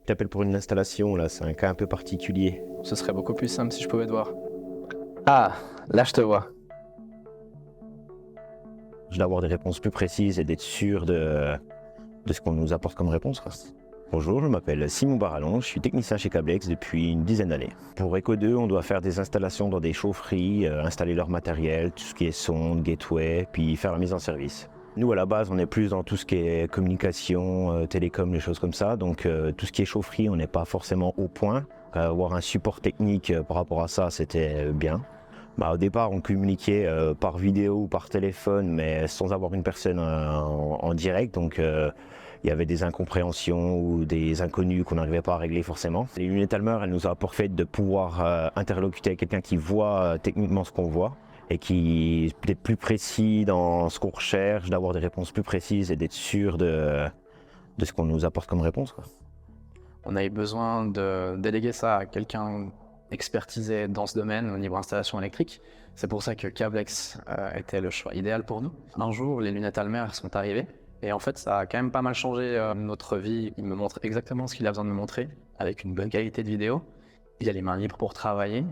t'appelles pour une installation, là, c'est un cas un peu particulier. Ce serait beaucoup plus simple si je pouvais te voir. Ah, là je te vois. Je dois avoir des réponses plus précises et d'être sûr de ce qu'on nous apporte comme réponse, quoi. Bonjour, je m'appelle Simon Barallon, je suis technicien chez Cablex depuis une dizaine d'années. Pour Eco 2, on doit faire des installations dans des chaufferies, installer leur matériel, tout ce qui est sonde, gateway, puis faire la mise en service. Nous, à la base, on est plus dans tout ce qui est communication, télécom, les choses comme ça. Donc, tout ce qui est chaufferie, on n'est pas forcément au point. Avoir un support technique par rapport à ça, c'était bien. Au départ, on communiquait par vidéo ou par téléphone, mais sans avoir une personne en direct. Donc, il y avait des incompréhensions ou des inconnus qu'on n'arrivait pas à régler forcément. Les lunettes Almer, elles nous ont apporté de pouvoir interlocuter avec quelqu'un qui voit techniquement ce qu'on voit et qui est peut-être plus précis dans ce qu'on recherche, d'avoir des réponses plus précises et d'être sûr de ce qu'on nous apporte comme réponse, quoi. On a eu besoin de déléguer ça à quelqu'un expertisé dans ce domaine au niveau installation électrique. C'est pour ça que Cablex était le choix idéal pour nous. Un jour, les lunettes Almer sont arrivées et en fait, ça a quand même pas mal changé notre vie. Il me montre exactement ce qu'il a besoin de me montrer avec une bonne qualité de vidéo. Il a les mains libres pour travailler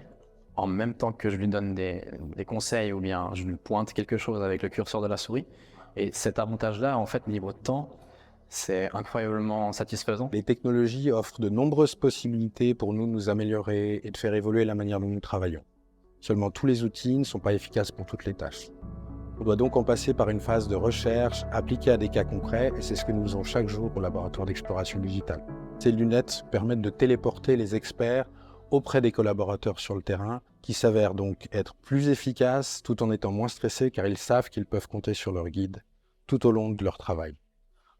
en même temps que je lui donne des conseils ou bien je lui pointe quelque chose avec le curseur de la souris. Et cet avantage-là, en fait, niveau de temps, c'est incroyablement satisfaisant. Les technologies offrent de nombreuses possibilités pour nous améliorer et de faire évoluer la manière dont nous travaillons. Seulement, tous les outils ne sont pas efficaces pour toutes les tâches. On doit donc en passer par une phase de recherche appliquée à des cas concrets et c'est ce que nous faisons chaque jour au laboratoire d'exploration digitale. Ces lunettes permettent de téléporter les experts auprès des collaborateurs sur le terrain qui s'avèrent donc être plus efficaces tout en étant moins stressés car ils savent qu'ils peuvent compter sur leur guide tout au long de leur travail.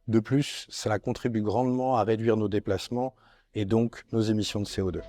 De plus, cela contribue grandement à réduire nos déplacements et donc nos émissions de CO2.